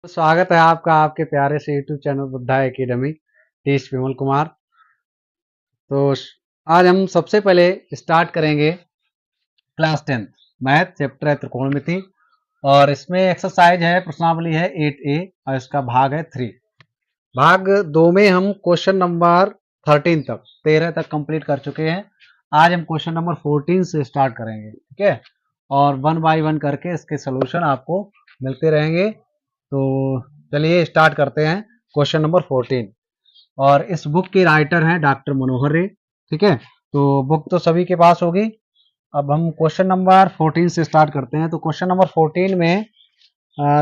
स्वागत है आपका आपके प्यारे से YouTube channel Buddha academy teach Vimal Kumar. तो आज हम सबसे पहले स्टार्ट करेंगे क्लास 10 मैथ चैप्टर है त्रिकोणमिति, और इसमें एक्सरसाइज है, प्रश्नावली है 8A और इसका भाग है 3। भाग 2 में हम क्वेश्चन नंबर 13 तक कंप्लीट कर चुके हैं। आज हम क्वेश्चन नंबर 14 से स्टार्ट करेंगे, ठीक है, और 1 बाय 1 करके इसके सोल्यूशन आपको मिलते रहेंगे। तो चलिए स्टार्ट करते हैं क्वेश्चन नंबर 14। और इस बुक के राइटर हैं डॉक्टर मनोहर रे, ठीक है। तो बुक तो सभी के पास होगी। अब हम क्वेश्चन नंबर 14 से स्टार्ट करते हैं। तो क्वेश्चन नंबर 14 में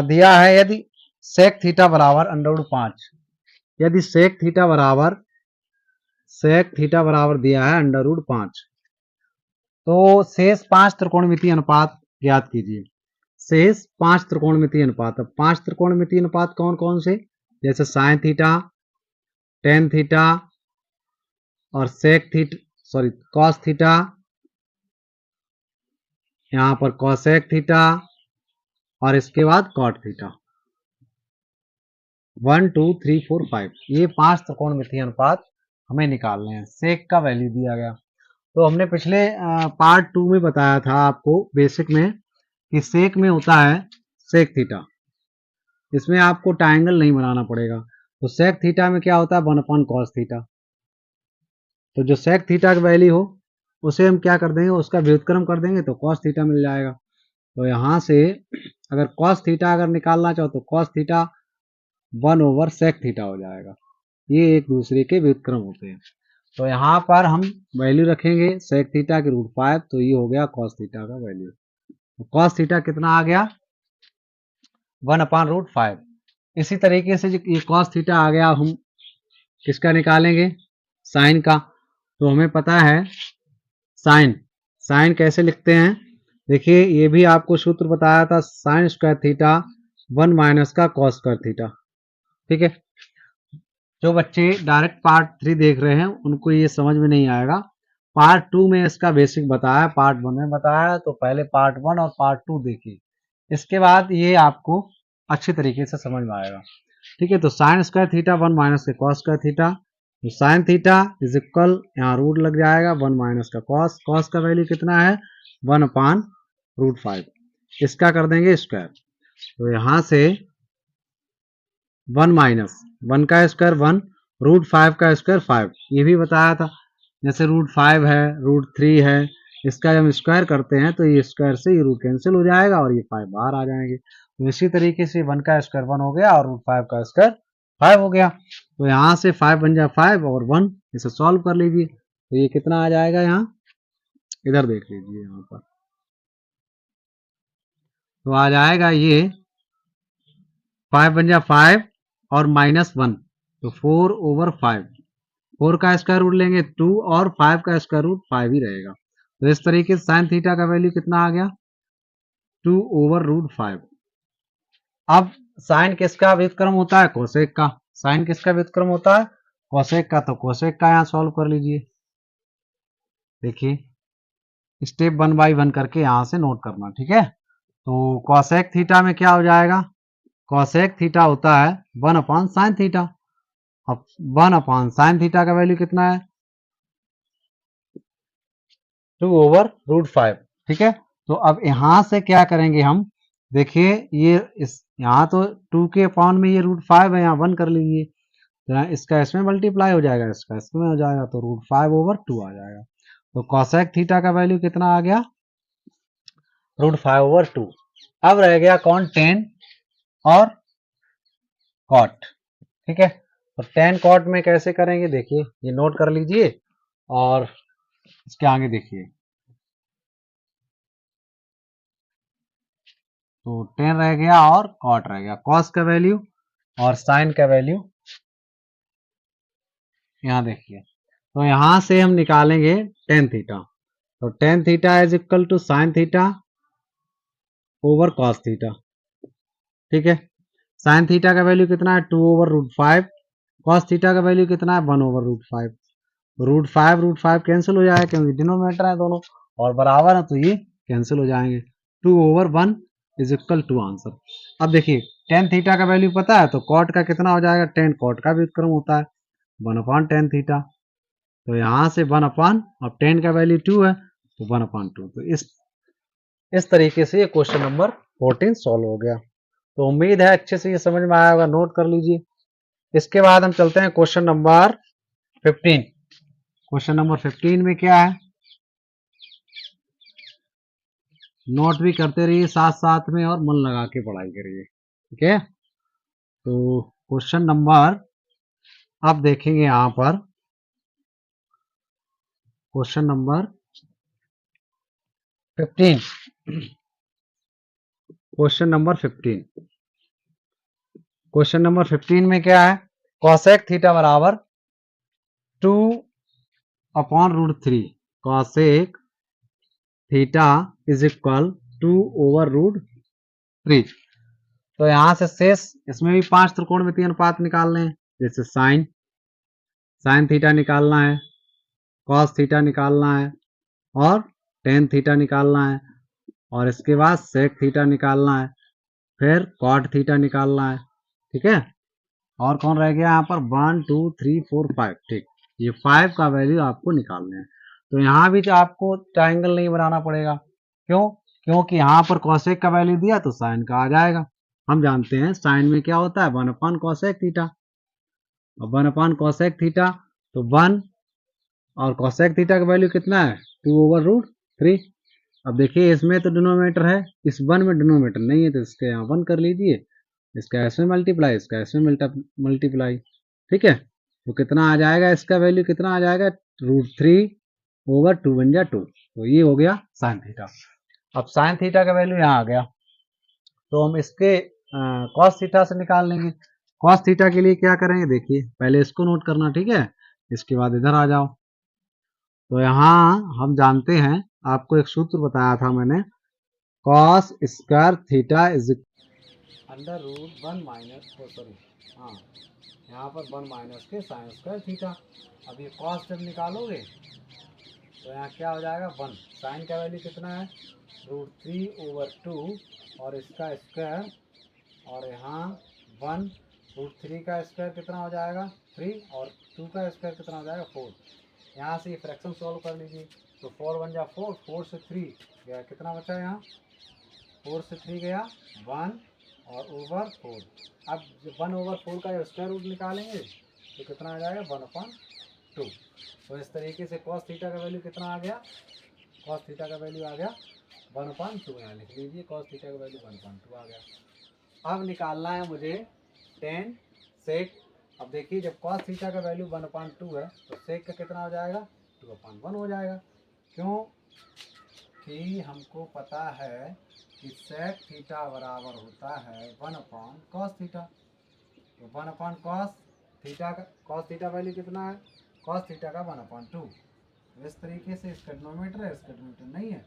दिया है, यदि सेक थीटा बराबर √5, यदि सेक थीटा बराबर दिया है √5, तो शेष 5 त्रिकोणमितीय अनुपात ज्ञात कीजिए। शेष 5 त्रिकोणमितीय अनुपात। अब 5 त्रिकोणमितीय अनुपात कौन कौन से, जैसे साइन थीटा, टेन थीटा और कॉस थीटा, यहां पर कॉसेक थीटा और इसके बाद कॉट थीटा। 1 2 3 4 5 ये 5 त्रिकोणमितीय अनुपात हमें निकालने हैं। सेक का वैल्यू दिया गया। तो हमने पिछले पार्ट 2 में बताया था आपको बेसिक में कि सेक में होता है सेक थीटा, इसमें आपको ट्रायंगल नहीं बनाना पड़ेगा। तो सेक थीटा में क्या होता है 1/cos थीटा। तो जो सेक थीटा की वैल्यू हो उसे हम क्या कर देंगे, उसका व्युत्क्रम कर देंगे तो cos थीटा मिल जाएगा। तो यहाँ से अगर cos थीटा अगर निकालना चाहो तो cos थीटा 1/sec थीटा हो जाएगा। ये एक दूसरे के व्युत्क्रम होते हैं। तो यहाँ पर हम वैल्यू रखेंगे sec थीटा की √5, तो ये हो गया cos थीटा का वैल्यू। तो cos थीटा कितना आ गया 1/√5। इसी तरीके से ये cos थीटा आ गया, हम किसका निकालेंगे, साइन का। तो हमें पता है साइन कैसे लिखते हैं, देखिए ये भी आपको सूत्र बताया था, साइन स्क्वायर थीटा 1 माइनस का कॉस स्क्वायर थीटा, ठीक है। जो बच्चे डायरेक्ट पार्ट 3 देख रहे हैं उनको ये समझ में नहीं आएगा। पार्ट 2 में इसका बेसिक बताया, पार्ट 1 में बताया, तो पहले पार्ट 1 और पार्ट 2 देखिए, इसके बाद ये आपको अच्छे तरीके से समझ में आएगा, ठीक है। तो साइन स्क्वायर थीटा 1 माइनस के कॉस स्क्वायर थीटा, तो साइन थीटा इज इक्वल, यहाँ रूट लग जाएगा 1 माइनस का कॉस, कॉस का वैल्यू कितना है 1/√5, इसका कर देंगे स्क्वायर। तो यहाँ से 1 माइनस 1 का स्क्वायर 1, √5 का स्क्वायर 5, ये भी बताया था। जैसे √5 है, √3 है, इसका जब हम स्क्वायर करते हैं तो ये स्क्वायर से ये रूट कैंसिल हो जाएगा और ये 5 बाहर आ जाएंगे। तो इसी तरीके से 1 का स्क्वायर 1 हो गया और √5 का स्क्वायर 5 हो गया। तो यहाँ से 5 बन जाए 5 और 1, इसे सॉल्व कर लीजिए। तो ये कितना आ जाएगा, यहाँ इधर देख लीजिए, यहाँ पर तो आ जाएगा ये 5 बन जाए 5 और -1, तो 4/5। 4 का स्क्वायर रूट लेंगे 2 और 5 का स्क्वायर रूट 5 ही रहेगा। तो इस तरीके से साइन थीटा का वैल्यू कितना आ गया 2/√5। अब साइन किसका व्युत्क्रम होता है, कोसेक का। साइन किसका व्युत्क्रम होता है, कोसेक का। तो कोसेक का यहाँ सॉल्व कर लीजिए। देखिए स्टेप 1 बाय 1 करके यहाँ से नोट करना, ठीक है। तो कोसेक थीटा में क्या हो जाएगा, कोसेक थीटा होता है 1/sin थीटा। अब 1/sin थीटा का वैल्यू कितना है 2/√5, ठीक है। तो अब यहां से क्या करेंगे हम, देखिए ये यहाँ तो 2 के अपॉन में ये √5 है, यहाँ 1 कर लीजिए, तो यहाँ इसका इसमें मल्टीप्लाई हो जाएगा, इसका इसमें हो जाएगा, तो √5/2 आ जाएगा। तो कॉसेक थीटा का वैल्यू कितना आ गया √5/2। अब रह गया कौन, टेन और कॉट, ठीक है। तो टेन कॉट में कैसे करेंगे, देखिए ये नोट कर लीजिए और इसके आगे देखिए। तो टेन रह गया और कॉट रह गया, कॉस का वैल्यू और साइन का वैल्यू यहाँ देखिए। तो यहां से हम निकालेंगे टेन थीटा। तो tan theta is equal to sine theta over cos theta, ठीक है। साइन थीटा का वैल्यू कितना है 2/√5, कॉस थीटा का वैल्यू कितना है 1/√5। √5 कैंसिल हो जाएगा क्योंकि डिनोमिनेटर है दोनों और बराबर है, तो ये कैंसिल हो जाएंगे। 2/1 इज इक्वल टू आंसर। अब देखिए टेन थीटा का वैल्यू पता है, तो कॉट का कितना हो जाएगा, टेन कॉट का व्युत्क्रम होता है 1/tan थीटा। तो यहाँ से 1/, अब टेन का वैल्यू 2 है तो 1/2। तो इस तरीके से ये क्वेश्चन नंबर 14 सॉल्व हो गया। तो उम्मीद है अच्छे से ये समझ में आया होगा, नोट कर लीजिए। इसके बाद हम चलते हैं क्वेश्चन नंबर 15। क्वेश्चन नंबर 15 में क्या है, नोट भी करते रहिए साथ साथ में और मन लगा के पढ़ाई करिए, ठीक है। तो क्वेश्चन नंबर आप देखेंगे यहां पर, question number 15, question number 15, question number 15 में क्या है, कॉसेक थीटा बराबर 2/√3, कॉसेक थीटा इज इक्वल 2/√3। तो यहां से शेष, इसमें भी 5 त्रिकोणमितीय अनुपात निकालने हैं, जैसे साइन थीटा निकालना है, कॉस थीटा निकालना है और टेन थीटा निकालना है, और इसके बाद सेक थीटा निकालना है, फिर कॉट थीटा निकालना है, ठीक है। और कौन रह गया यहाँ पर, 1 2 3 4 5, ठीक। ये 5 का वैल्यू आपको निकालना है। तो यहाँ भी तो आपको ट्राइंगल नहीं बनाना पड़ेगा, क्यों, क्योंकि यहाँ पर कॉसेक का वैल्यू दिया तो साइन का आ जाएगा। हम जानते हैं साइन में क्या होता है, 1/cosec थीटा। और 1/cosec थीटा, तो 1, और cosec थीटा का वैल्यू कितना है, 2/√3। अब देखिए इसमें तो डिनोमिनेटर है, इस 1 में डिनोमिनेटर नहीं है, तो इसके यहाँ 1 कर लीजिए, इसका इसमें मल्टीप्लाई, इसका इसमें मल्टीप्लाई, ठीक है। तो कितना आ जाएगा, इसका वैल्यू कितना आ जाएगा, √3/2 बन जा 2। तो ये हो गया साइन थीटा। अब साइन थीटा का वैल्यू यहाँ आ गया, तो हम इसके कॉस थीटा से निकाल लेंगे। कॉस थीटा के लिए क्या करेंगे, देखिए पहले इसको नोट करना, ठीक है, इसके बाद इधर आ जाओ। तो यहाँ हम जानते हैं, आपको एक सूत्र बताया था मैंने, cos square theta is √1 minus, sorry, हाँ यहाँ पर 1 माइनस के साइन स्क्वायर थीटा। अब ये कॉस जब निकालोगे तो यहाँ क्या हो जाएगा, 1, साइन का वैल्यू कितना है, √3/2 और इसका स्क्वायर, और यहाँ 1, √3 का स्क्वायर कितना हो जाएगा 3, और 2 का स्क्वायर कितना हो जाएगा 4। यहाँ से ये फ्रैक्शन सॉल्व कर लीजिए, तो 4 बन जा 4, 4 से 3 गया, कितना बचा यहाँ, 4 से 3 गया 1 और /4। अब 1/4 का स्क्वायर रूट निकालेंगे तो कितना आ जाएगा, 1/2। तो इस तरीके से कॉस थीटा का वैल्यू कितना आ गया, कॉस थीटा का वैल्यू आ गया 1/2। यहाँ लिख लीजिए, कॉस थीटा का वैल्यू 1/2 आ गया। अब निकालना है मुझे टेन सेक। अब देखिए जब कॉस थीटा का वैल्यू 1/2 है तो सेक का कितना हो जाएगा, 2/1 हो जाएगा, क्यों कि हमको पता है कि सेक थीटा बराबर होता है 1/cos थीटा। तो 1/cos थीटा का, cos थीटा वैल्यू कितना है, cos थीटा का 1/2। इस तरीके से इसका डिनोमिनेटर है, इसका डिनोमिनेटर नहीं है,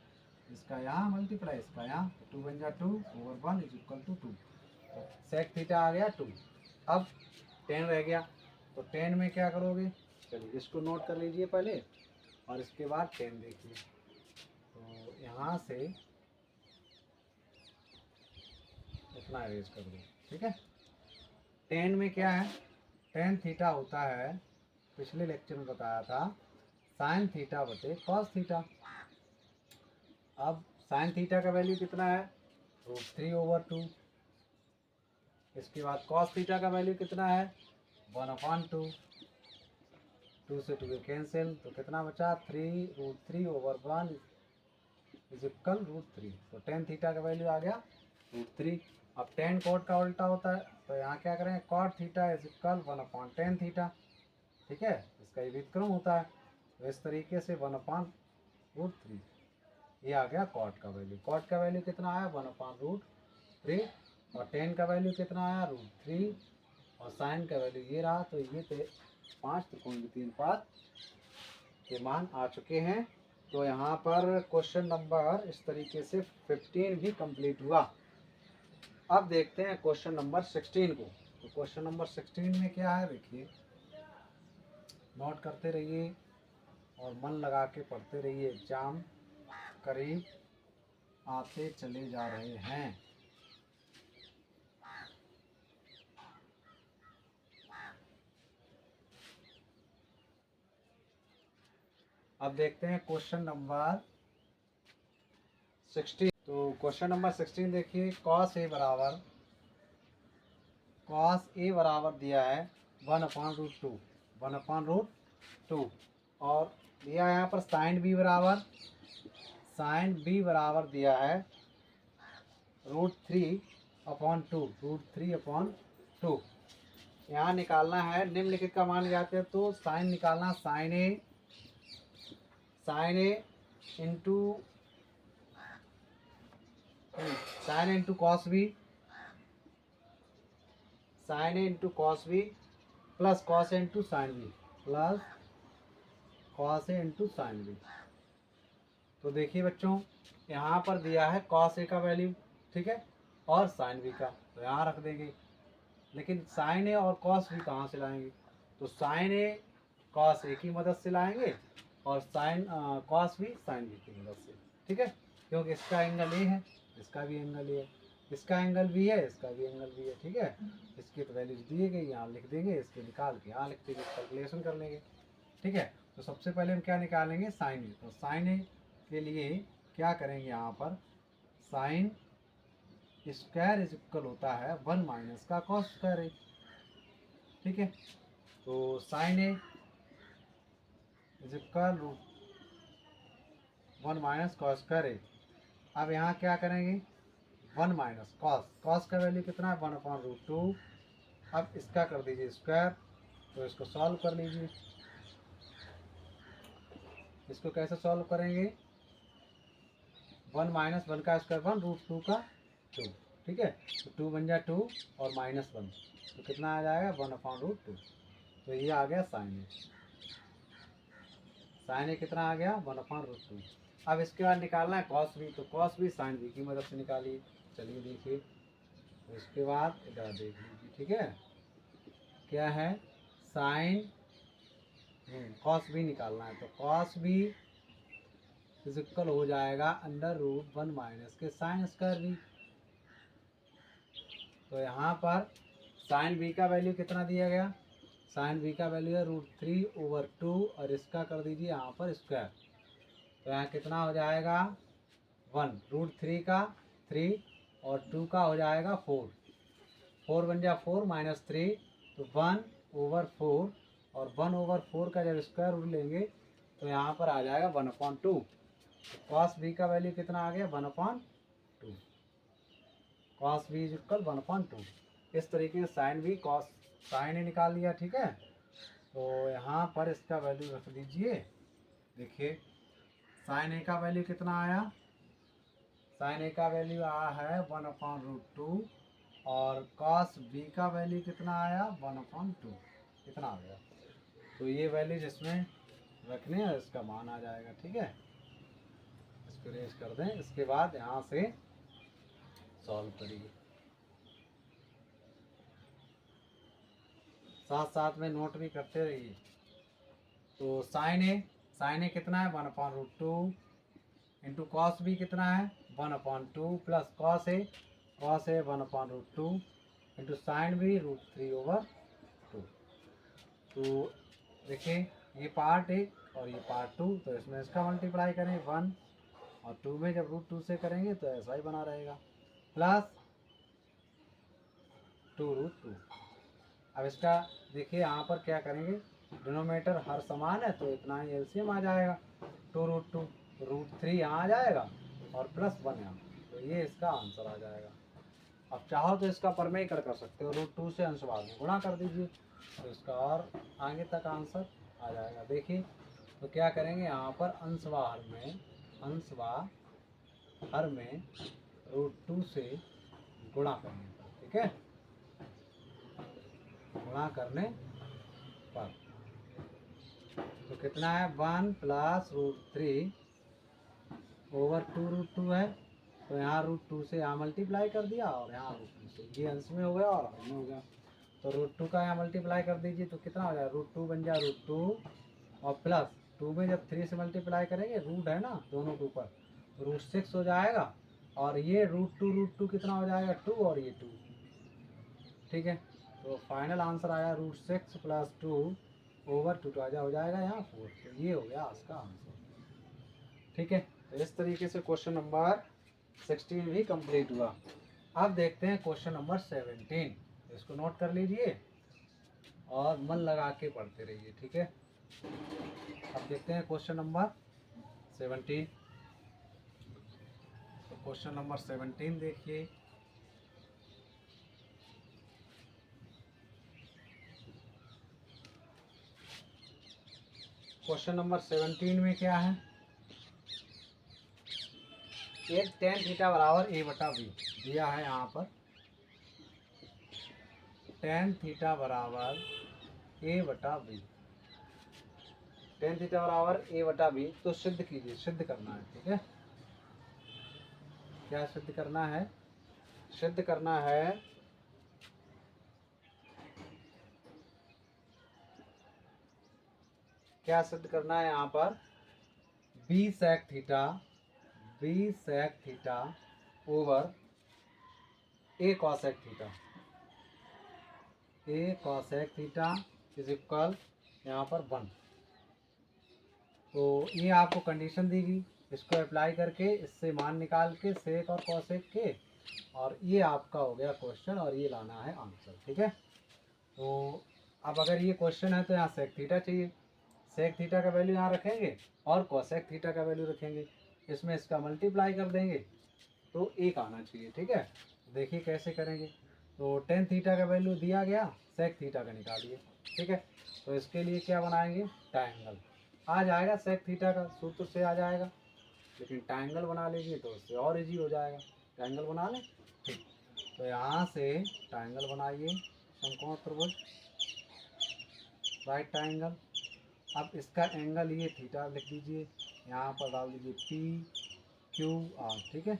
इसका यहाँ मल्टीप्लाई, इसका यहाँ, तो 2 बन जा 2/1 is equal to 2। Sec theta आ गया 2। अब 10 रह गया, तो 10 में क्या करोगे, चलिए इसको नोट कर लीजिए पहले और इसके बाद 10 देखिए। तो यहाँ से इतना अरेंज कर दो, ठीक है। 10 में क्या है, टेन थीटा होता है, पिछले लेक्चर में बताया था, साइन थीटा बटे कॉस थीटा। अब साइन थीटा का वैल्यू कितना है, √3/2। इसके बाद कॉस थीटा का वैल्यू कितना है, 1/2। 2 से 2 कैंसिल, तो कितना बचा, 3√3/1 इज इक्वल √3। तो टेन थीटा का वैल्यू आ गया √3। अब टेन कॉट का उल्टा होता है, तो यहाँ क्या करें, cot theta is equal 1/tan theta, ठीक है, इसका ये व्युत्क्रम होता है। तो इस तरीके से 1/√3, ये आ गया कॉट का वैल्यू। कॉट का वैल्यू कितना आया, 1/√3, और टेन का वैल्यू कितना आया, √3, और साइन का वैल्यू ये रहा। तो ये 5 त्रिकोणमितीय अनुपात के मान आ चुके हैं। तो यहाँ पर क्वेश्चन नंबर इस तरीके से 15 भी कंप्लीट हुआ। अब देखते हैं क्वेश्चन नंबर 16 को। तो क्वेश्चन नंबर 16 में क्या है, देखिए नोट करते रहिए और मन लगा के पढ़ते रहिए, एग्जाम करीब आते चले जा रहे हैं। अब देखते हैं क्वेश्चन नंबर 16। तो क्वेश्चन नंबर 16 देखिए, कॉस ए बराबर दिया है 1/√2, 1/√2, और दिया है यहाँ पर साइन बी बराबर दिया है √3/2, √3/2। यहाँ निकालना है, निम्नलिखित का मान ज्ञात है तो साइन निकालना, sine A into sine into cos B, sine A into cos B plus cos A into sine B, plus cos A into sine B. तो देखिए बच्चों, यहाँ पर दिया है कॉस ए का वैल्यू, ठीक है, और साइन बी का, तो यहाँ रख देंगे। लेकिन साइन ए और कॉस बी कहाँ से लाएंगे? तो साइन ए कॉस ए की मदद से लाएंगे और कॉस बी साइन बी की मदद से, ठीक है, क्योंकि इसका एंगल ए है, इसका भी एंगल ए है, इसका एंगल भी है, इसका भी एंगल भी है, ठीक है। इसकी तो वैल्यूज दिए गई, यहाँ लिख देंगे, इसके निकाल के यहाँ लिख देंगे, कैलकुलेशन कर लेंगे, ठीक है। तो सबसे पहले हम क्या निकालेंगे? साइन ए। तो साइन ए के लिए क्या करेंगे? यहाँ पर साइन स्क्वायर इज इक्वल होता है 1 माइनस का कॉस स्क्वायर ए, ठीक है। तो sine A is equal 1 minus cos square A. अब यहाँ क्या करेंगे? 1 माइनस कॉस का वैल्यू कितना है? 1/√2। अब इसका कर दीजिए स्क्वायर, तो इसको सॉल्व कर लीजिए। इसको कैसे सॉल्व करेंगे? 1 माइनस 1 का स्क्वायर 1√2 का 2, ठीक है। तो 2 बन जाए 2 और -1, तो कितना आ जाएगा? 1/√2। तो ये आ गया साइन ए। साइन ए कितना आ गया? 1/√2। अब इसके बाद निकालना है कॉस बी, तो कॉस बी साइन बी की मदद से निकालिए। चलिए देखिए, तो इसके बाद इधर देख लीजिए, ठीक है, क्या है? साइन कॉस बी निकालना है, तो कॉस बी इज इक्वल हो जाएगा √1 माइनस के साइन स्क्वायर बी। तो यहाँ पर साइन बी का वैल्यू कितना दिया गया? साइन बी का वैल्यू है √3/2, और इसका कर दीजिए यहाँ पर स्क्वायर। तो यहाँ कितना हो जाएगा? 1, √3 का 3 और 2 का हो जाएगा 4, 4 बन जाए 4 -3, तो 1/4, और 1/4 का जब स्क्वायर रूट लेंगे तो यहाँ पर आ जाएगा 1/2। तो कॉस बी का वैल्यू कितना आ गया? 1/2। Cos B is equal 1/2। इस तरीके से साइन ए निकाल लिया, ठीक है। तो यहाँ पर इसका वैल्यू रख दीजिए। देखिए, साइन ए का वैल्यू कितना आया? साइन ए का वैल्यू आया है 1/√2, और कॉस बी का वैल्यू कितना आया? 1/2। कितना आ गया? तो ये वैल्यू जिसमें रखने हैं इसका मान आ जाएगा, ठीक है। इसको रेज कर दें, इसके बाद यहाँ से सॉल्व करिए, साथ साथ में नोट भी करते रहिए। तो साइन ए कितना है? 1/√2 इंटू कॉस बी कितना है? 1/2 प्लस कॉस ए 1/√2 इंटू साइन बी √3/2। तो देखिए, ये पार्ट 1 और ये पार्ट 2, तो इसमें इसका मल्टीप्लाई करें 1 और 2 में जब √2 से करेंगे तो ऐसा ही बना रहेगा, प्लस 2√2। अब इसका देखिए यहाँ पर क्या करेंगे? डिनोमिनेटर हर समान है तो इतना ही एलसीएम आ जाएगा, 2√2, √3 यहाँ आ जाएगा और +1 यहाँ, तो ये इसका आंसर आ जाएगा। अब चाहो तो इसका परमेय कर सकते हो, √2 से अंशवार में गुणा कर दीजिए, तो इसका और आगे तक आंसर आ जाएगा। देखिए, तो क्या करेंगे? यहाँ पर अंशवार में √2 से गुणा करने पर, ठीक है, गुणा करने पर तो कितना है? 1 + √3/2√2 है, तो यहाँ √2 से यहाँ मल्टीप्लाई कर दिया और यहाँ √2 से, ये अंश में हो गया और हर में हो गया। तो √2 का यहाँ मल्टीप्लाई कर दीजिए तो कितना हो जाएगा? √2 बन जाए √2 और प्लस 2 में जब 3 से मल्टीप्लाई करेंगे, रूट है ना दोनों के ऊपर, तो √6 हो जाएगा, और ये √2 कितना हो जाएगा? 2, और ये 2, ठीक है। तो फाइनल आंसर आया √6 + 2 ओवर 2 तो आजा हो जाएगा यहाँ 4। तो ये हो गया इसका आंसर। ठीक है, तो इस तरीके से क्वेश्चन नंबर 16 भी कंप्लीट हुआ। अब देखते हैं क्वेश्चन नंबर 17। इसको नोट कर लीजिए और मन लगा के पढ़ते रहिए। ठीक है, अब देखते हैं क्वेश्चन नंबर 17। तो क्वेश्चन नंबर 17 देखिए। क्वेश्चन नंबर 17 में क्या है, एक टेन थीटा बराबर ए बटा बी दिया है यहाँ पर। टेन थीटा बराबर ए बटा बी, टेन थीटा बराबर ए बटा बी। तो सिद्ध कीजिए, सिद्ध करना है। ठीक है, क्या सिद्ध करना है, सिद्ध करना है क्या सिद्ध करना है यहाँ पर, B sec theta, B sec theta over A cosec theta, A cosec theta is equal यहाँ पर 1। तो ये आपको कंडीशन देगी, इसको अप्लाई करके इससे मान निकाल के सेक और कॉसेक के, और ये आपका हो गया क्वेश्चन और ये लाना है आंसर। ठीक है, तो अब अगर ये क्वेश्चन है तो यहाँ सेक थीटा चाहिए, सेक थीटा का वैल्यू यहाँ रखेंगे और कॉसेक थीटा का वैल्यू रखेंगे, इसमें इसका मल्टीप्लाई कर देंगे तो एक आना चाहिए। ठीक है, देखिए कैसे करेंगे। तो टेन थीटा का वैल्यू दिया गया, सेक थीटा का निकालिए। ठीक है, तो इसके लिए क्या बनाएंगे, ट्रायंगल आ जाएगा, सेक थीटा का सूत्र से आ जाएगा, लेकिन ट्रायंगल बना लीजिए तो उससे और इजी हो जाएगा। ट्रायंगल बना लें, ठीक। तो यहाँ से ट्रायंगल बनाइए, समकोण त्रिभुज, राइट ट्रायंगल। अब इसका एंगल ये थीटा लिख दीजिए, यहाँ पर डाल दीजिए पी क्यू आर। ठीक है,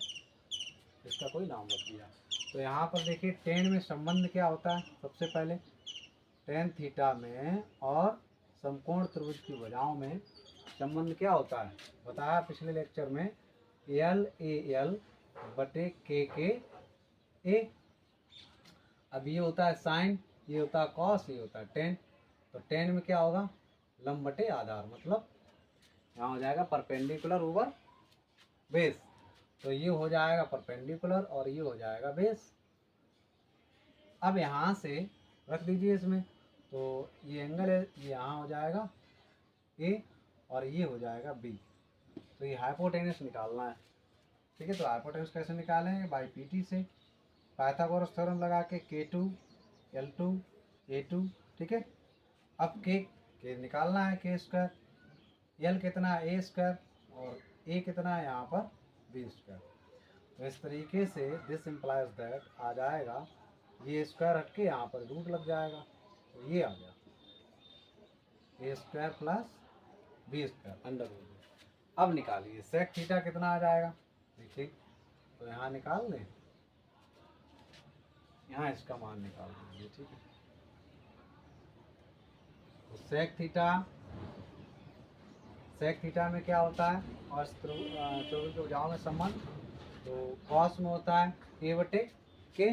इसका कोई नाम रख दिया। तो यहाँ पर देखिए टेन में संबंध क्या होता है, सबसे पहले टेन थीटा में और समकोण त्रिभुज की भुजाओं में संबंध क्या होता है, बताया पिछले लेक्चर में, एल ए एल बटे के ए। अब ये होता है साइन, ये होता है कॉस, ये होता है टेन। तो टेन में क्या होगा, लंब बटे आधार, मतलब यहाँ हो जाएगा परपेंडिकुलर ओवर बेस। तो ये हो जाएगा परपेंडिकुलर और ये हो जाएगा बेस। अब यहाँ से रख दीजिए इसमें, तो ये एंगल है, ये यहाँ हो जाएगा ए और ये हो जाएगा बी। तो ये हाइपोटेनस निकालना है। ठीक है, तो हाइपोटेनस कैसे निकालेंगे, बाई पीटी से, पाइथागोरस थ्योरम लगा के K2 L2 A2। ठीक है, अब के निकालना है, के स्क्वायर, एल कितना है ए स्क्वायर और ए कितना है यहाँ पर बी स्क्वायर। तो इस तरीके से दिस इम्प्लाइज दैट आ जाएगा, ये स्क्वायर हट के यहाँ पर रूट लग जाएगा, तो ये आ गया A square plus B square under root. अब निकालिए सेक थीटा कितना आ जाएगा, देखिए, तो यहाँ निकाल लें, यहाँ इसका मान निकाल दीजिए। ठीक है, तो सेक थीटा में क्या होता है, और त्रिभुज की भुजाओं में संबंध, तो कॉस में होता है ए बटे के,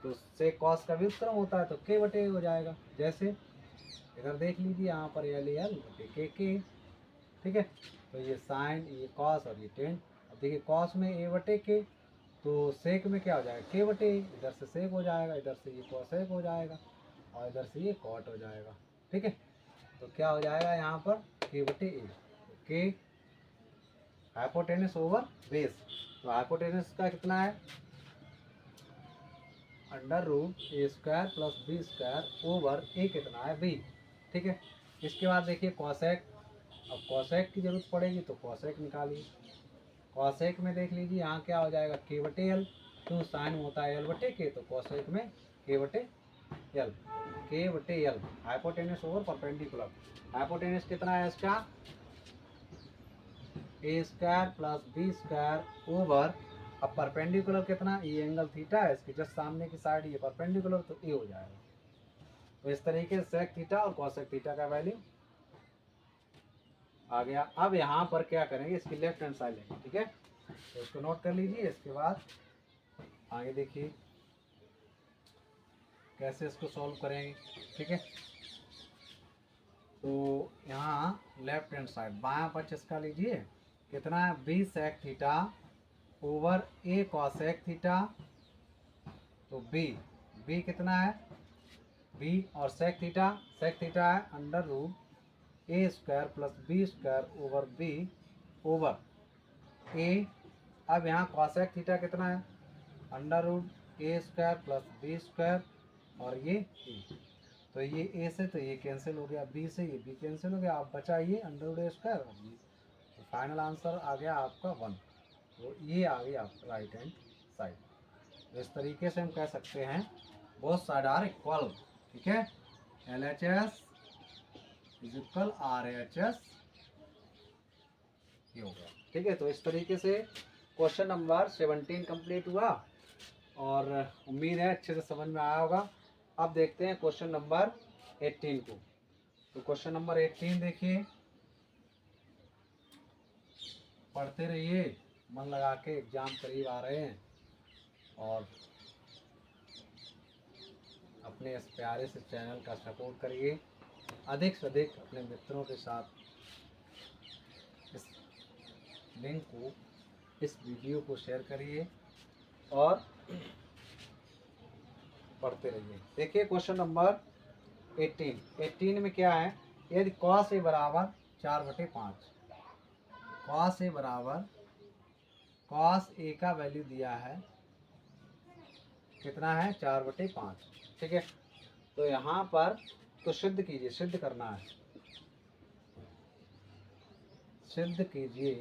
तो सेक कॉस का व्युत्क्रम होता है तो के बटे हो जाएगा। जैसे इधर देख लीजिए, यहाँ पर एल एल बटे के। ठीक है, तो ये साइन, ये कॉस और ये टेन। अब देखिए कॉस में ए बटे के, तो सेक में क्या हो जाएगा, के बटे, इधर से सेक हो जाएगा, इधर से ये कॉसेक हो जाएगा और इधर से ये कॉट हो जाएगा। ठीक है, तो क्या हो जाएगा यहाँ पर के बटे ए, के हाइपोटेनस ओवर बेस। तो हाइपोटेनस का कितना है, under root A square plus B square over A कितना है बी। ठीक है, इसके बाद देखिए कॉसेक। अब कॉसेक की जरूरत पड़ेगी तो कॉसेक निकालिए। कॉसेक में देख लीजिए यहाँ क्या हो जाएगा, के बटे एल, क्यों साइन होता है एल बटे के, तो कॉसेक में के बटे एल, के बटे L hypotenuse over perpendicular. Hypotenuse कितना है इसका, A square plus B square over, अब परपेंडिकुलर कितना, ये एंगल थीटा है, इसके जस्ट सामने की साइड ये परपेंडिकुलर, तो ए हो जाएगा। तो इस तरीके से सेक थीटा और कॉसेक थीटा का वैल्यू आ गया। अब यहाँ पर क्या करेंगे, इसकी लेफ्ट हैंड साइड लेंगे। ठीक है, तो इसको नोट कर लीजिए। इसके बाद आगे देखिए कैसे इसको सॉल्व करेंगे। ठीक है, तो यहाँ लेफ्ट हैंड साइड बायां पक्ष इसका लीजिए, कितना है B sec theta over A cosec theta. तो बी कितना है, बी और सेक थीटा है under root A square plus B square over B over A. अब यहाँ कॉसेक थीटा कितना है, under root A square plus B square और ये ए। तो ये ए से तो ये कैंसिल हो गया, बी से ये बी कैंसिल हो गया, आप बचा ये अंडर रूट ए स्क्वायर और ये। तो फाइनल आंसर आ गया आपका 1। तो ये आ गई आपका राइट हैंड साइड। तो इस तरीके से हम कह सकते हैं बोथ साइड आर इक्वल। ठीक है, LHS इज इक्वल RHS, ये हो गया। ठीक है, तो इस तरीके से क्वेश्चन नंबर 17 कंप्लीट हुआ और उम्मीद है अच्छे से समझ में आया होगा। अब देखते हैं क्वेश्चन नंबर 18 को। तो क्वेश्चन नंबर 18 देखिए, पढ़ते रहिए, मन लगा के, एग्जाम करीब आ रहे हैं और अपने इस प्यारे से चैनल का सपोर्ट करिए। अधिक से अधिक अपने मित्रों के साथ इस लिंक को, इस वीडियो को शेयर करिए और पढ़ते रहिए। देखिए क्वेश्चन नंबर 18 में क्या है, यदि cos a बराबर 4/5, cos a बराबर, cos a का वैल्यू दिया है कितना है 4/5। ठीक है, तो यहाँ पर तो सिद्ध कीजिए, सिद्ध करना है, सिद्ध कीजिए।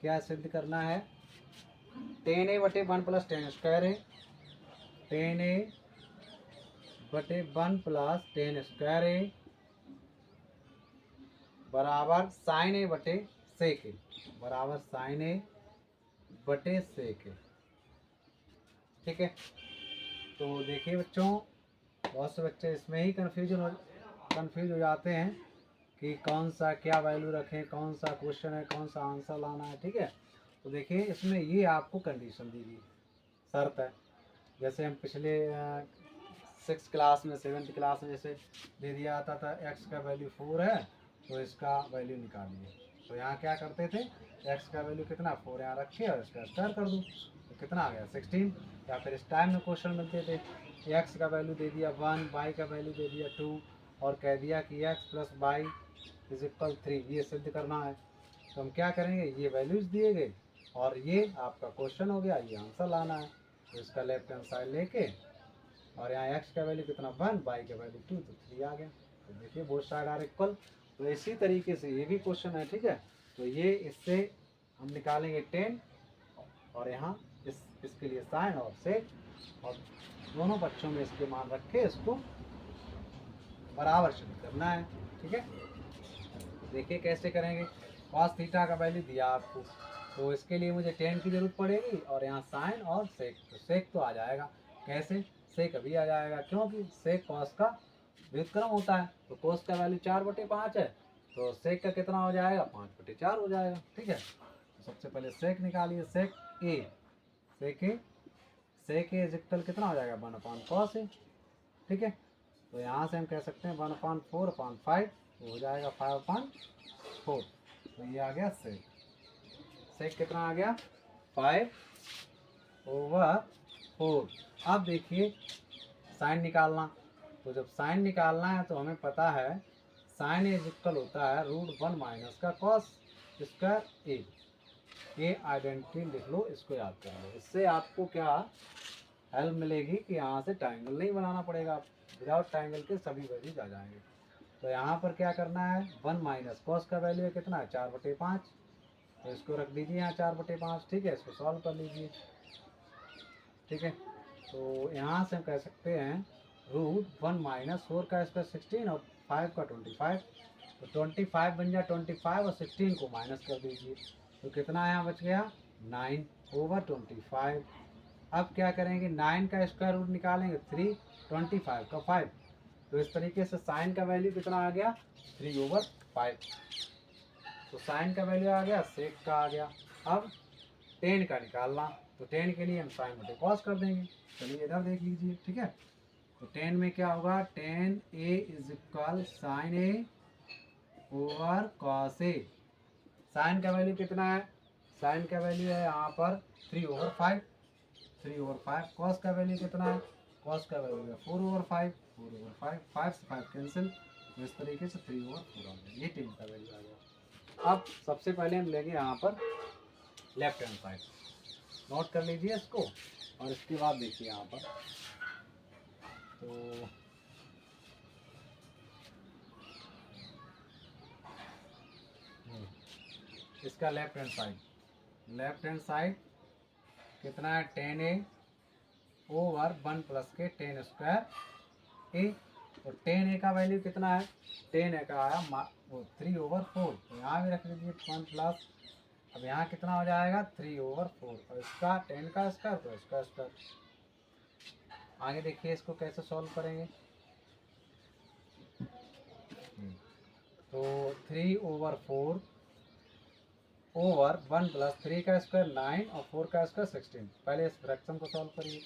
क्या सिद्ध करना है, tan a/1 plus tan square है, tan a/1 plus tan square है बराबर sin a/sec है, बराबर sin a/sec है। ठीक है, तो देखिए बच्चों, बहुत से बच्चे इसमें ही कंफ्यूज हो जाते हैं कि कौन सा क्या वैल्यू रखें, कौन सा क्वेश्चन है, कौन सा आंसर लाना है। ठीक है, तो देखिए इसमें ये आपको कंडीशन दी गई, शर्त है। जैसे हम पिछले 6th क्लास में, 7th क्लास में जैसे दे दिया आता था x का वैल्यू 4 है तो इसका वैल्यू निकालिए। तो यहाँ क्या करते थे, x का वैल्यू कितना 4 यहाँ रखे और इसका स्क्वायर कर दूँ तो कितना आ गया 16। या फिर इस टाइम में क्वेश्चन मिलते थे, x का वैल्यू दे दिया 1, y का वैल्यू दे दिया 2 और कह दिया कि x plus y is equal 3, ये सिद्ध करना है। तो हम क्या करेंगे, ये वैल्यूज दिए गए और ये आपका क्वेश्चन हो गया, ये आंसर लाना है। तो इसका लेफ्ट हैंड साइड लेके और यहाँ x का वैल्यू कितना 1, y का वैल्यू 2 तो 3 आ गया। तो देखिए बोथ साइड आर इक्वल। तो इसी तरीके से ये भी क्वेश्चन है। ठीक है, तो ये इससे हम निकालेंगे 10 और यहाँ इसके लिए साइन और सेक और दोनों पक्षों में इसके मान रख के इसको बराबर सिद्ध करना है। ठीक है, देखिए कैसे करेंगे। cos थीटा का वैल्यू दिया आपको, तो इसके लिए मुझे 10 की जरूरत पड़ेगी और यहाँ साइन और सेक, तो सेक तो आ जाएगा, कैसे, सेक अभी आ जाएगा क्योंकि सेक cos का व्युत्क्रम होता है। तो cos का वैल्यू 4/5 है तो सेक का कितना हो जाएगा 5/4 हो जाएगा। ठीक है, तो सबसे पहले सेक निकालिए, सेक ए इज इक्वल कितना हो जाएगा 1/cos ए। ठीक है, तो यहाँ से हम कह सकते हैं 1/4/5 तो हो जाएगा 5/4। तो ये आ गया सेक कितना आ गया 5/4। अब देखिए साइन निकालना, तो जब साइन निकालना है तो हमें पता है साइन इज इक्वल होता है √1 माइनस का cos स्क्वायर ए। ये आइडेंटिटी लिख लो, इसको याद कर लो। इससे आपको क्या हेल्प मिलेगी कि यहाँ से ट्रायंगल नहीं बनाना पड़ेगा, विदाउट ट्रायंगल के सभी वैल्यूज आ जाएंगे। तो यहाँ पर क्या करना है, 1 माइनस कॉस का वैल्यू है कितना है 4/5, तो इसको रख दीजिए यहाँ 4/5। ठीक है, इसको सॉल्व कर लीजिए। ठीक है, तो यहाँ से हम कह सकते हैं √1 माइनस 4 का स्क्वायर 16 और 5 का 25, तो 25 बन जाए 25 और 16 को माइनस कर दीजिए तो कितना यहाँ बच गया 9/25। अब क्या करेंगे, 9 का स्क्वायर रूट निकालेंगे 3, 25 का 5, तो इस तरीके से साइन का वैल्यू कितना आ गया 3/5। तो साइन का वैल्यू आ गया, सेक का आ गया। अब टेन का निकालना, तो टेन के लिए हम साइन बटे कॉस कर देंगे। चलिए इधर देख लीजिए। ठीक है, तो 10 में क्या होगा, 10a is equal sine A over cos A. Sine का वैल्यू कितना है, साइन का वैल्यू है यहाँ पर 3/5, 3/5। कॉस का वैल्यू कितना है, कॉस का वैल्यू है 4/5, 4/5, 5 से 5 कैंसिल, तो इस तरीके से 3/4 आ गया, ये 10 का वैल्यू आ गया। अब सबसे पहले हम लेंगे यहाँ पर लेफ्ट हैंड साइड, नोट कर लीजिए इसको, और इसके बाद देखिए यहाँ पर तो इसका left hand side, left hand side कितना है, 10a ओवर 1 प्लस के 10 स्क्वायर ए। तो 10a का वैल्यू कितना है, 10a का आया वो 3/4, तो यहाँ भी रख लीजिए 1 प्लस, अब यहाँ कितना हो जाएगा 3/4, और इसका 10 का स्क्वायर तो इसका स्क्वायर। आगे देखिए इसको कैसे सॉल्व करेंगे। तो 3/4 ओवर 1 प्लस 3 का स्क्वायर 9 और 4 का स्क्वायर 16। पहले इस फ्रैक्शन को सॉल्व करिए,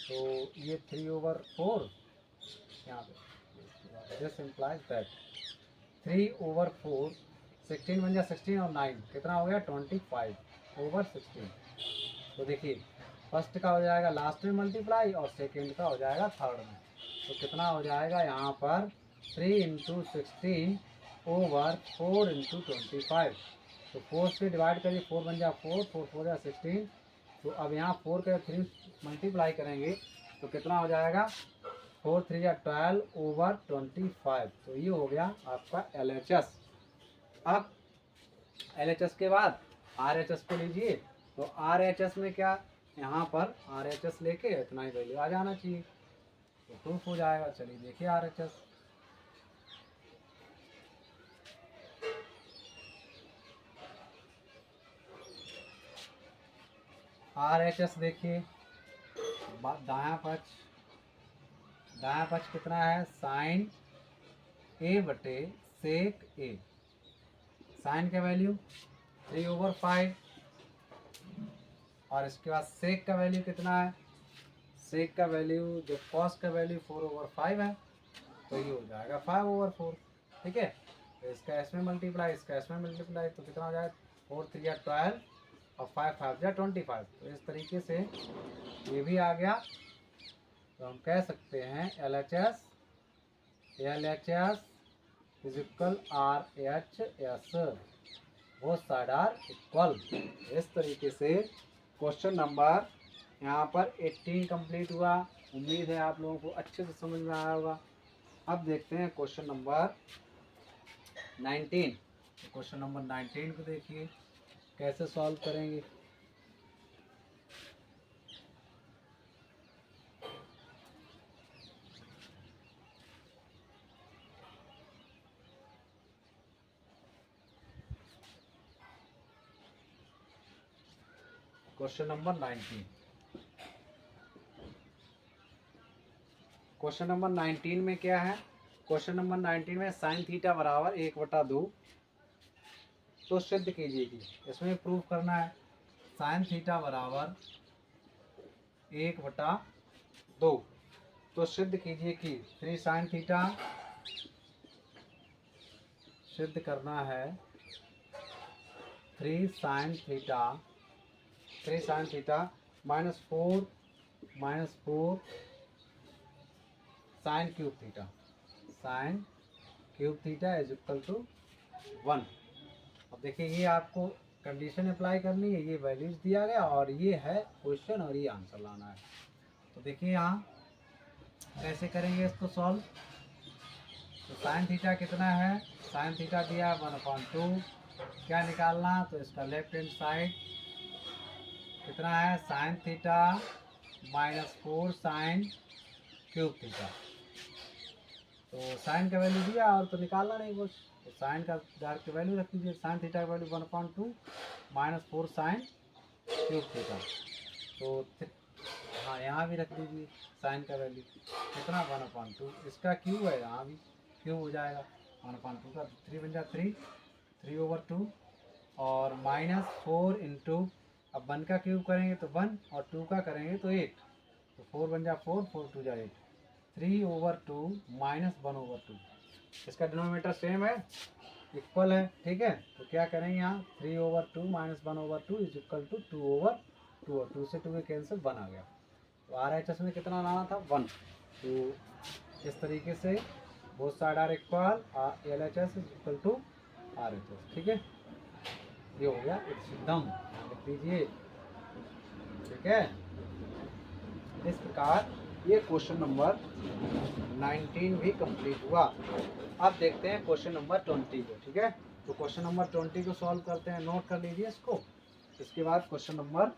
तो ये 3/4 यहाँ पे, दिस इम्प्लाइज दैट 3/4, 16 बन जाए 16 और 9 कितना हो गया 25/16। तो देखिए फर्स्ट का हो जाएगा लास्ट में मल्टीप्लाई, और सेकेंड का हो जाएगा थर्ड में। तो कितना हो जाएगा यहाँ पर 3 × 16 ओवर 4 × 25। तो 4 से डिवाइड करिए, 4 बन जाए 4, 4 4 जा 16। तो अब यहाँ 4 का 3 मल्टीप्लाई करेंगे तो कितना हो जाएगा, 4 3 या 12 ओवर 25। तो ये हो गया आपका LHS। अब LHS के बाद RHS को लीजिए, तो RHS में क्या, यहाँ पर RHS लेके इतना ही वैल्यू आ जाना चाहिए, तो प्रूफ हो जाएगा। चलिए देखिए RHS, RHS देखिए, दायां पक्ष, दायां पक्ष कितना है, साइन ए बटे सेक ए। साइन का वैल्यू 3/5, और इसके बाद सेक का वैल्यू कितना है, सेक का वैल्यू जो कॉस का वैल्यू 4/5 है, तो ये हो जाएगा 5/4। ठीक है, तो इसका इसमें मल्टीप्लाई, इसका इसमें मल्टीप्लाई, तो कितना हो जाएगा 4 3 या 12 और 5 5 या 25। तो इस तरीके से ये भी आ गया। तो हम कह सकते हैं LHS is equal RHS, both side are equal. इस तरीके से क्वेश्चन नंबर यहाँ पर 18 कंप्लीट हुआ। उम्मीद है आप लोगों को अच्छे से समझ में आया होगा। अब देखते हैं क्वेश्चन नंबर 19। क्वेश्चन नंबर 19 को देखिए कैसे सॉल्व करेंगे। क्वेश्चन नंबर 19, क्वेश्चन नंबर 19 में क्या है, क्वेश्चन नंबर 19 में साइन थीटा बराबर 1/2 तो सिद्ध कीजिए कि, इसमें प्रूफ करना है साइन थीटा बराबर 1/2 तो सिद्ध कीजिए कि 3 साइन थीटा, सिद्ध करना है 3 sine theta, 3 sine theta -4 sine cube theta, sine cube theta is equal to 1। अब देखिए ये आपको कंडीशन अप्लाई करनी है, ये वैल्यूज दिया गया और ये है क्वेश्चन और ये आंसर लाना है। तो देखिए यहाँ कैसे करेंगे इसको सॉल्व। तो साइन थीटा कितना है, साइन थीटा दिया 1/2, क्या निकालना, तो इसका लेफ्ट हैंड साइड कितना है, sign theta -4 sine cube theta. तो साइन का वैल्यू दिया और तो निकालना नहीं कुछ, तो साइन का डायरेक्ट वैल्यू रख दीजिए, साइन थीटा का वैल्यू 1/2 -4 साइन क्यूब थीटा। तो हाँ यहाँ भी रख दीजिए साइन का वैल्यू कितना 1/2, इसका क्यूब है यहाँ भी क्यूब हो जाएगा 1/2 का, 3 बन जाए 3/2 और -4 इंटू, अब 1 का क्यूब करेंगे तो 1 और 2 का करेंगे तो 8, तो 4 बन जाए 4, 4 2 जा 8, 3/2 माइनस 1/2। इसका डिनोमिनेटर सेम है, इक्वल है, ठीक है। तो क्या करेंगे यहाँ 3/2 माइनस 1/2 इज इक्वल टू 2/2, और 2 से 2 कैंसिल 1 आ गया। तो RHS में कितना लाना था 1। तो इस तरीके से both side are equal, LHS is equal to RHS, ठीक है। ये हो गया एकदम, लिख दीजिए, ठीक है। इस प्रकार ये क्वेश्चन नंबर 19 भी कंप्लीट हुआ। अब देखते हैं क्वेश्चन नंबर 20 को, ठीक है। तो क्वेश्चन नंबर 20 को सॉल्व करते हैं, नोट कर लीजिए इसको। इसके बाद क्वेश्चन नंबर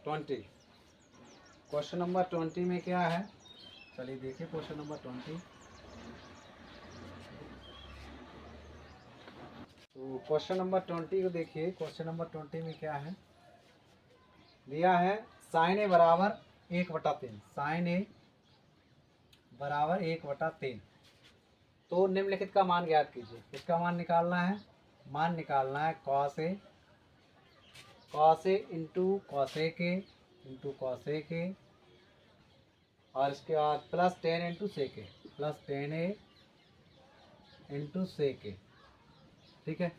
20, क्वेश्चन नंबर 20 में क्या है, चलिए देखिए क्वेश्चन नंबर 20। तो क्वेश्चन नंबर 20 को देखिए, क्वेश्चन नंबर 20 में क्या है, दिया है साइन ए बराबर 1/3, साइन ए बराबर 1/3। तो निम्नलिखित का मान ज्ञात कीजिए। इसका मान निकालना है, मान निकालना है cos A into cos A के इंटू कॉस ए के, और इसके बाद प्लस 10 इंटू सेक ए, प्लस 10 इंटू सेक ए, ठीक है।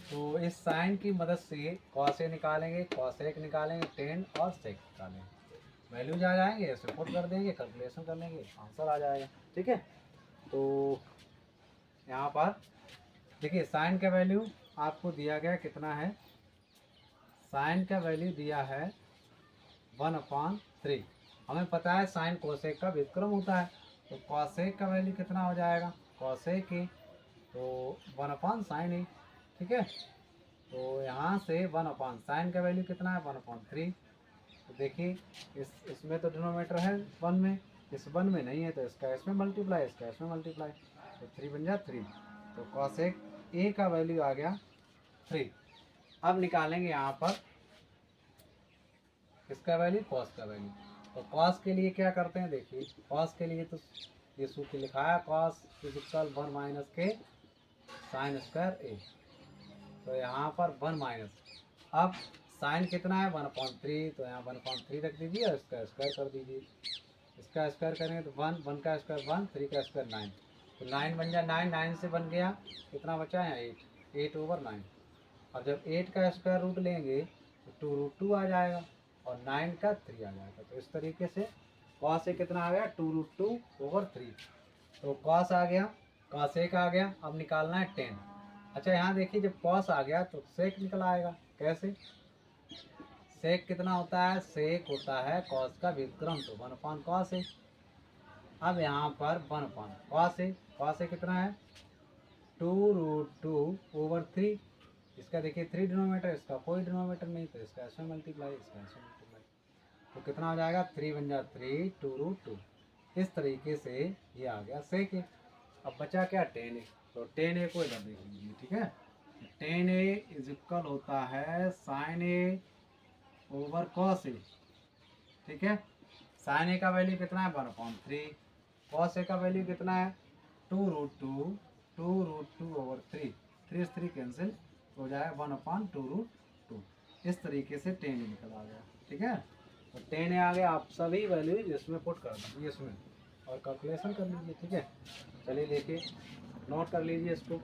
तो इस साइन की मदद से कॉस ए निकालेंगे, कॉस एक निकालेंगे, 10 और सेक निकालेंगे। वैल्यूज आ जाएंगे, ऐसे पुट कर देंगे, कैलकुलेशन कर लेंगे, आंसर आ जाएगा, ठीक है। तो यहाँ पर देखिए साइन का वैल्यू आपको दिया गया कितना है, साइन का वैल्यू दिया है 1/3। हमें पता है साइन कोसेक का व्युत्क्रम होता है, तो कॉसेक का वैल्यू कितना हो जाएगा, कॉसेक ए, तो 1/sin ए, ठीक है। तो यहाँ से 1/, साइन का वैल्यू कितना है 1/3। तो देखिए इसमें तो डिनोमीटर है 1 में, इस 1 में नहीं है, तो इसका इसमें मल्टीप्लाई, इसका इसमें मल्टीप्लाई, तो 3 बन जाए 3। तो कॉसेक ए का वैल्यू आ गया 3। अब निकालेंगे यहाँ पर इसका वैल्यू, कॉस का वैल्यू। तो कॉस के लिए क्या करते हैं, देखिए कॉस के लिए तो ये सूत्र लिखा है, कॉस इज इक्वल 1 माइनस के साइन स्क्वायर ए। तो यहाँ पर 1 माइनस, अब साइन कितना है 1/3, तो यहाँ 1/3 रख दीजिए और इसका स्क्वायर कर दीजिए। इसका स्क्वायर करेंगे तो 1, 1 का स्क्वायर 1, 3 का स्क्वायर 9, तो 9 बन जाए, 9, 9 से बन गया, कितना बचा है 8/9। अब जब 8 का स्क्वायर रूट लेंगे तो 2√2 आ जाएगा, और 9 का 3 आ जाएगा। तो इस तरीके से कॉस से कितना आ गया 2√2/3। तो कॉस आ गया, कॉस एक आ गया। अब निकालना है 10। अच्छा यहाँ देखिए जब कॉस आ गया तो सेक निकल आएगा, कैसे, सेक कितना होता है, सेक होता है कॉस का व्युत्क्रम, तो 1/cos ए। अब यहाँ पर 1/cos ए, cos ए कितना है 2√2/3। इसका देखिए 3 डिनोमीटर, इसका कोई डिनोमीटर नहीं, तो इसका ऐसे मल्टीप्लाई, इसका ऐसे मल्टीप्लाई, तो कितना हो जाएगा 3 बन जा 3, 2√2। इस तरीके से ये आ गया सेक ए। अब बचा क्या 10 ए, तो 10 ए को इधर देख लीजिए, ठीक है। 10 ए इज इक्वल होता है साइन ए ओवर कॉस ए, ठीक है। साइन ए का वैल्यू कितना है 1/3, कॉस ए का वैल्यू कितना है 2√2/3, 3 से 3 कैंसिल हो जाएगा 1/2√2। इस तरीके से 10 ए निकल आ गया, ठीक है। तो 10 ए आ गया, आप सभी वैल्यूज इसमें पुट कर दीजिए इसमें और कैलकुलेशन कर लीजिए, ठीक है। चलिए देखिए, नोट कर लीजिए इसको।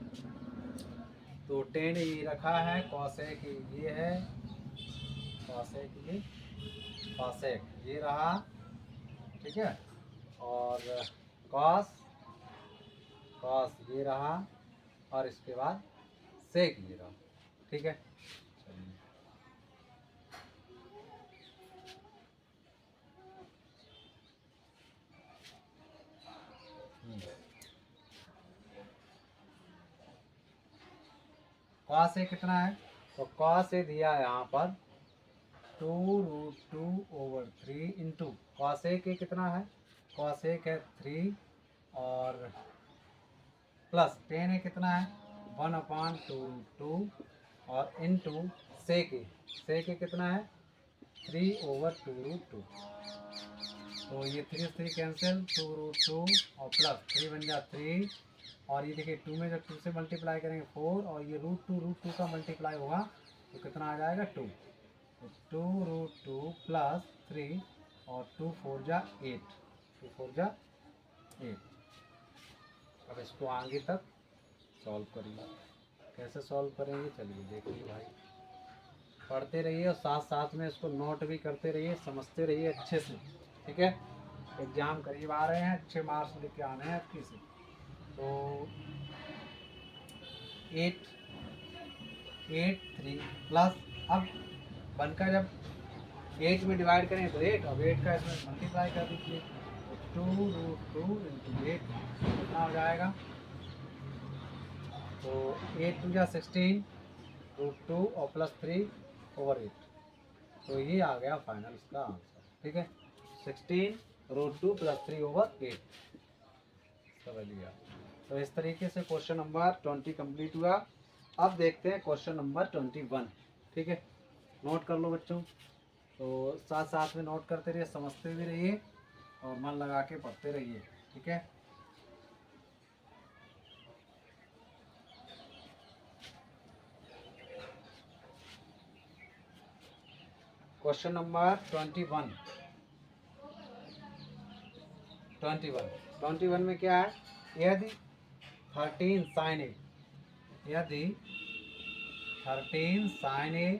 तो 10 ये रखा है, कॉसेक ये है, कॉसेक ये, कॉसेक ये रहा, ठीक है। और कॉस, कॉस ये रहा, और इसके बाद सेक ये रहा, ठीक है। चलिए कॉस ए कितना है, तो कॉस ए दिया है यहाँ पर 2√2/3 इंटू कॉस ए के कितना है, कॉस ए है 3, और प्लस 10 ए कितना है 1/2√2, और इंटू सेक ए कितना है 3/2√2। तो ये 3 से 3 कैंसिल, 2√2 और प्लस 3 बन जा 3, और ये देखिए 2 में जब 2 से मल्टीप्लाई करेंगे 4, और ये √2 का मल्टीप्लाई होगा तो कितना आ जाएगा 2, तो 2√2 प्लस 3 और 2 4 जा 8, 2 4 जा 8। अब इसको आगे तक सॉल्व करिए। कैसे सॉल्व करेंगे चलिए देखिए भाई, पढ़ते रहिए और साथ साथ में इसको नोट भी करते रहिए, समझते रहिए अच्छे से, ठीक है। एग्ज़ाम करीब आ रहे हैं, अच्छे मार्क्स लेके आने हैं आपके से। तो 8 8 3 प्लस, अब 1 का जब 8 में डिवाइड करें तो 8, अब 8 का इसमें मल्टीप्लाई कर दीजिए, तो 2√2 इंटू 8 कितना हो जाएगा, तो 8 2 जा 16 √2 और प्लस 3/8। तो ये आ गया फाइनल इसका आंसर, ठीक है। 16√2 प्लस 3/8 समझ लिया। तो इस तरीके से क्वेश्चन नंबर 20 कंप्लीट हुआ। अब देखते हैं क्वेश्चन नंबर 21, ठीक है। नोट कर लो बच्चों, तो साथ साथ में नोट करते रहिए, समझते भी रहिए और मन लगा के पढ़ते रहिए, ठीक है। क्वेश्चन नंबर 21 में क्या है, यदि 13 sin a, यदि 13 sin a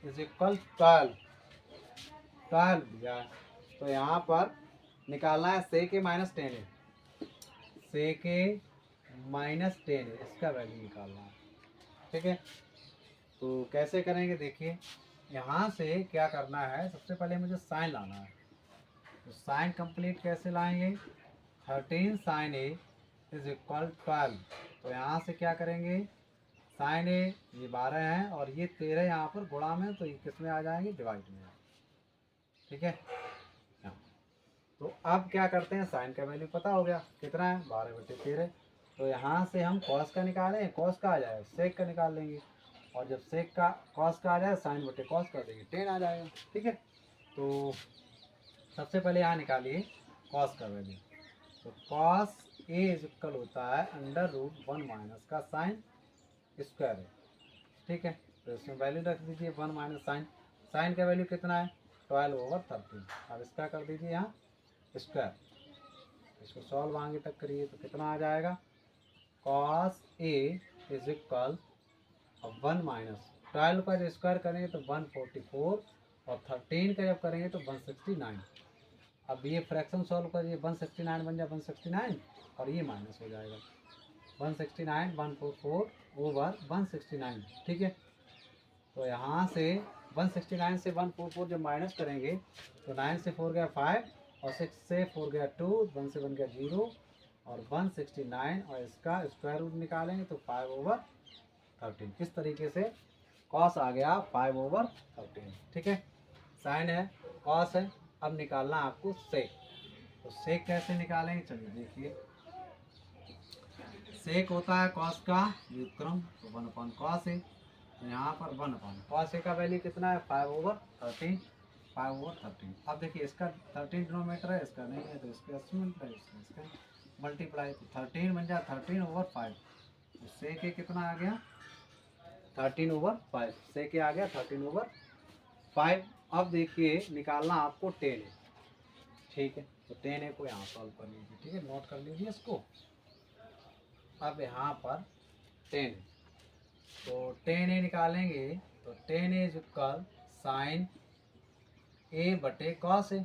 इज इक्वल 12 दिया है, तो यहाँ पर निकालना है sec a minus 10a, sec a minus 10a इसका वैल्यू निकालना है, ठीक है। तो कैसे करेंगे देखिए, यहाँ से क्या करना है, सबसे पहले मुझे साइन लाना है। तो साइन कंप्लीट कैसे लाएंगे, 13 sin a इज इक्वल 12, तो यहाँ से क्या करेंगे, साइन ए ये 12 है और ये 13 यहाँ पर गुणा में, तो ये किस में आ जाएंगे, डिवाइड में, ठीक है। तो अब क्या करते हैं, साइन का वैल्यू पता हो गया कितना है, 12/13। तो यहाँ से हम कॉस का निकालें, कॉस का आ जाएगा सेक का निकाल लेंगे, और जब सेक का कॉस का आ जाए साइन बटे कॉस कर देंगे, 10 आ जाएगा, ठीक है। तो सबसे पहले यहाँ निकालिए कॉस का वैल्यू, तो कॉस ए इज इक्वल होता है √1 माइनस का साइन स्क्वायर है, ठीक है। तो इसमें वैल्यू रख दीजिए 1 माइनस साइन, साइन का वैल्यू कितना है 12/13। अब इसका कर दीजिए यहाँ स्क्वायर, इसको सॉल्व आगे तक करिए तो कितना आ जाएगा, cos A is equal 1 minus 12 का जो स्क्वायर करेंगे तो 144, और 13 का जब करेंगे तो 169। अब ये फ्रैक्शन सॉल्व करिए, 169 बन जाए 169 और ये माइनस हो जाएगा, 169 144 ओवर 169, ठीक है। तो यहाँ से 169 से 144 जब माइनस करेंगे तो 9 से 4 गया 5 और 6 से 4 गया 2, 1 से 1 गया 0 और 169, और इसका स्क्वायर रूट निकालेंगे तो 5/13। किस तरीके से कॉस आ गया 5/13, ठीक है। साइन है, कॉस है, अब निकालना आपको सेक। तो सेक कैसे निकालेंगे चलिए देखिए, सेक होता है कॉस का व्युत्क्रम, तो 1/cos है, तो यहाँ पर 1/cos ए का वैल्यू कितना है 5/13, 5/13। अब देखिए इसका 13 डिनोमीटर है, इसका नहीं है, तो इसका इसका मल्टीप्लाई, तो 13 बन जाए 13/5, तो सेक ए कितना आ गया 13/5, सेक ए आ गया 13/5। अब देखिए निकालना आपको 10 है, ठीक है। तो 10 को यहाँ सॉल्व कर लीजिए, ठीक है, नोट कर लीजिए इसको। अब यहाँ पर 10, तो 10 निकालेंगे तो 10 इज इक्वल साइन ए बटे कॉस ए।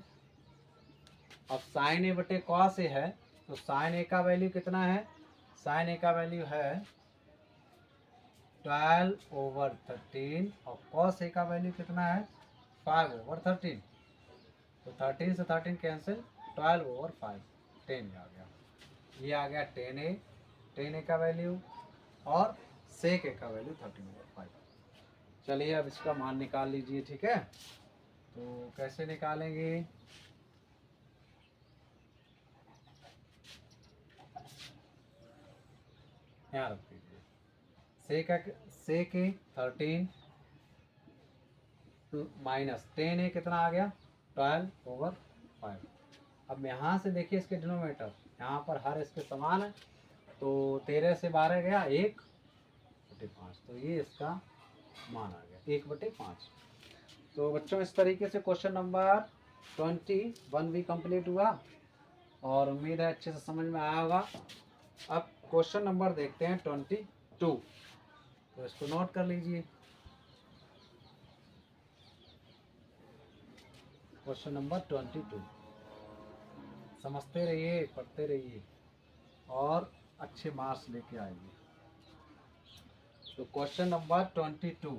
अब साइन ए बटे कॉस ए है, तो साइन ए का वैल्यू कितना है, साइन ए का वैल्यू है 12/13 और कॉस ए का वैल्यू कितना है 5/13। तो 13 से 13 कैंसिल, 12/5, 10 आ गया, ये आ गया 10 ए का वैल्यू और सेक ए का वैल्यू 13/5। चलिए अब इसका मान निकाल लीजिए, ठीक है। तो कैसे निकालेंगे, यहाँ रख दीजिए, सेक ए 13 माइनस 10 ए कितना आ गया 12/5। अब यहाँ से देखिए इसके डिनोमीटर, यहाँ पर हर इसके समान है, तो 13 से 12 गया 1/5, तो ये इसका मान आ गया 1/5। तो बच्चों इस तरीके से क्वेश्चन नंबर 21 भी कंप्लीट हुआ और उम्मीद है अच्छे से समझ में आया होगा। अब क्वेश्चन नंबर देखते हैं 22, तो इसको नोट कर लीजिए। क्वेश्चन नंबर 22, समझते रहिए, पढ़ते रहिए और अच्छे मार्क्स लेके आइए। तो question number 22,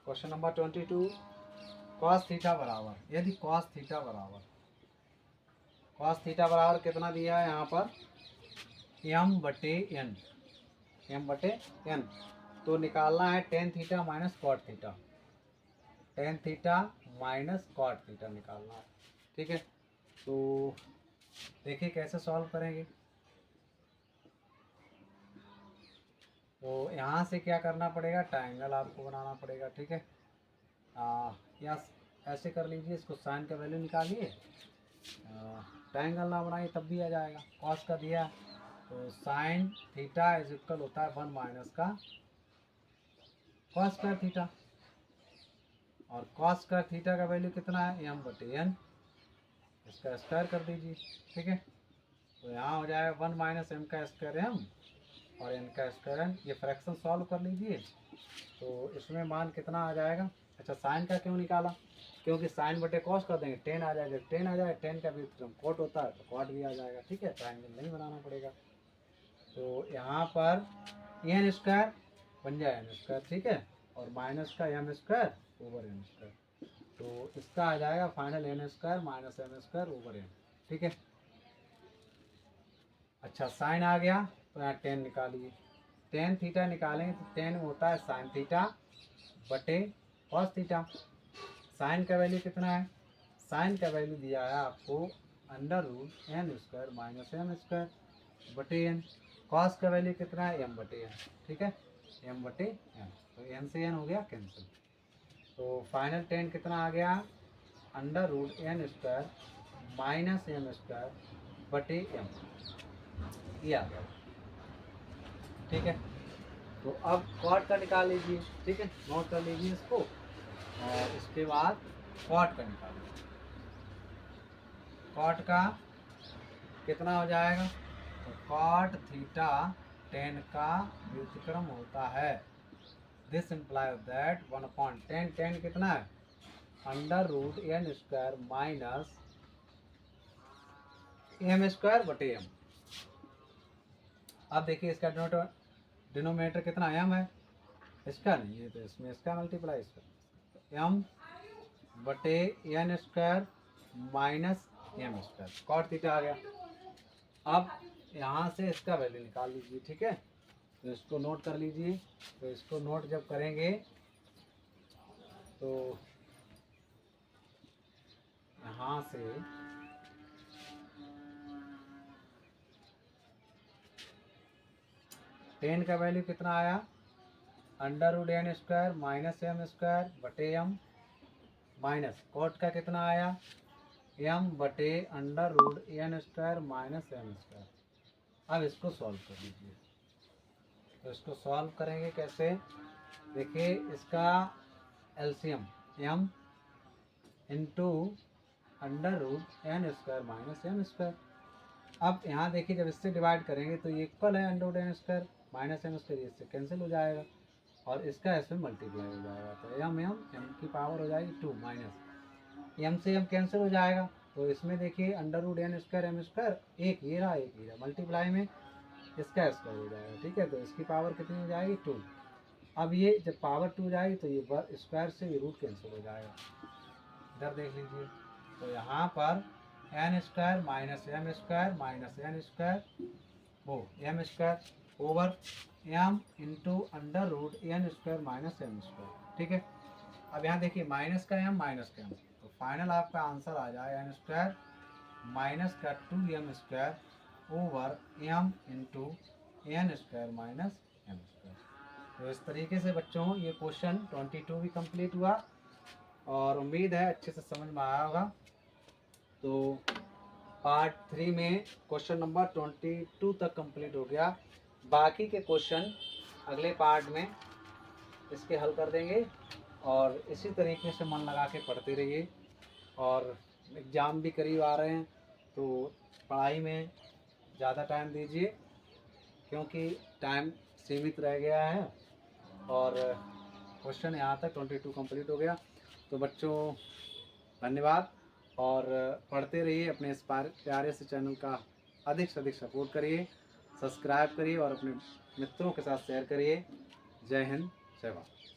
question number 22, cos theta बराबर, यदि कॉस थीटा बराबर कितना दिया है यहाँ पर, m/n, m/n, तो निकालना है tan theta minus cot theta, tan theta minus cot theta निकालना है। ठीक है, तो देखिए कैसे सॉल्व करेंगे। तो यहाँ से क्या करना पड़ेगा, ट्रायंगल आपको बनाना पड़ेगा। ठीक है, या ऐसे कर लीजिए, इसको साइन का वैल्यू निकालिए, ट्रायंगल ना बनाइए तब भी आ जाएगा। कॉस का दिया तो साइन थीटा इज इक्वल होता है 1 माइनस का कॉस स्क्वायर थीटा, और कॉस स्क्वायर थीटा का वैल्यू कितना है, m/n, इसका स्क्वायर कर दीजिए। ठीक है, तो यहाँ हो जाएगा 1 माइनस m का स्क्वायर m और n का स्क्वायर n। ये फ्रैक्शन सॉल्व कर लीजिए, तो इसमें मान कितना आ जाएगा। अच्छा, साइन का क्यों निकाला, क्योंकि साइन बटे कॉस कर देंगे, 10 आ जाएगा, 10 आ जाए, 10 का भी कॉट होता है तो कॉट भी आ जाएगा। ठीक है, ट्रायंगल नहीं बनाना पड़ेगा। तो यहाँ पर एन स्क्वायर बन जाए एन स्क्वायर, ठीक है, और माइनस का M square over N square, तो इसका आ जाएगा final N square minus M square over N. ठीक है, अच्छा साइन आ गया तो यहाँ टेन निकालिए, टेन थीटा निकालेंगे तो टेन होता है साइन थीटा बटे कॉस थीटा। साइन का वैल्यू कितना है, साइन का वैल्यू दिया है आपको √n² माइनस एम स्क्वायर बटे एन। कॉस का वैल्यू कितना है, m/n। ठीक है, m/n, तो n से n हो गया कैंसिल, तो फाइनल टेन कितना आ गया, √n² माइनस एम स्क्वायर बटे m, ये आ गया। ठीक है, तो अब कॉट का निकाल लीजिए। ठीक है, नोट कर लीजिए इसको, और इसके बाद कॉट का निकालिए। कॉट का कितना हो जाएगा, तो कॉट थीटा टेन का व्युत्क्रम होता है। दिस इम्प्लाइज दैट 1/10, टेन कितना है, √n² माइनस m² बटे m। अब देखिए इसका डिनोमिनेटर कितना m है, इसका नहीं है तो इसमें इसका मल्टीप्लाई, इसका m बटे n² minus m², cot theta आ गया। अब यहाँ से इसका वैल्यू निकाल लीजिए। ठीक है, तो इसको नोट कर लीजिए। तो इसको नोट जब करेंगे तो यहाँ से टेन का वैल्यू कितना आया, √n² माइनस m² बटे m, माइनस कॉट का कितना आया, m बटे √n² माइनस m²। अब इसको सॉल्व कर लीजिए। तो इसको सॉल्व करेंगे कैसे, देखिए इसका LCM m into √n² minus m²। अब यहाँ देखिए जब इससे डिवाइड करेंगे तो ये इक्वल है √n² माइनस m², इससे कैंसिल हो जाएगा और इसका इसमें मल्टीप्लाई हो जाएगा, तो m की पावर हो जाएगी 2 माइनस m से m कैंसिल हो जाएगा, तो इसमें देखिए √n² m², एक ये रहा एक ये रहा, मल्टीप्लाई में इसका स्क्वायर हो जाएगा। ठीक है, तो इसकी पावर कितनी हो जाएगी 2। अब ये जब पावर 2 जाएगी तो ये स्क्वायर से ये रूट कैंसिल हो जाएगा। इधर देख लीजिए, तो यहाँ पर n² minus m² minus n² वो m² over m into √n² minus m²। ठीक है, अब यहाँ देखिए माइनस का m माइनस का m, तो फाइनल आपका आंसर आ जाए n² माइनस का 2m² over m into n² minus m²। तो इस तरीके से बच्चों ये क्वेश्चन 22 भी कंप्लीट हुआ और उम्मीद है अच्छे से समझ में आया होगा। तो पार्ट 3 में क्वेश्चन नंबर 22 तक कंप्लीट हो गया, बाकी के क्वेश्चन अगले पार्ट में इसके हल कर देंगे और इसी तरीके से मन लगा के पढ़ते रहिए। और एग्ज़ाम भी करीब आ रहे हैं तो पढ़ाई में ज़्यादा टाइम दीजिए, क्योंकि टाइम सीमित रह गया है और क्वेश्चन यहाँ तक 22 कंप्लीट हो गया। तो बच्चों धन्यवाद, और पढ़ते रहिए। अपने इस प्यारे से चैनल का अधिक से अधिक सपोर्ट करिए, सब्सक्राइब करिए और अपने मित्रों के साथ शेयर करिए। जय हिंद, जय भारत।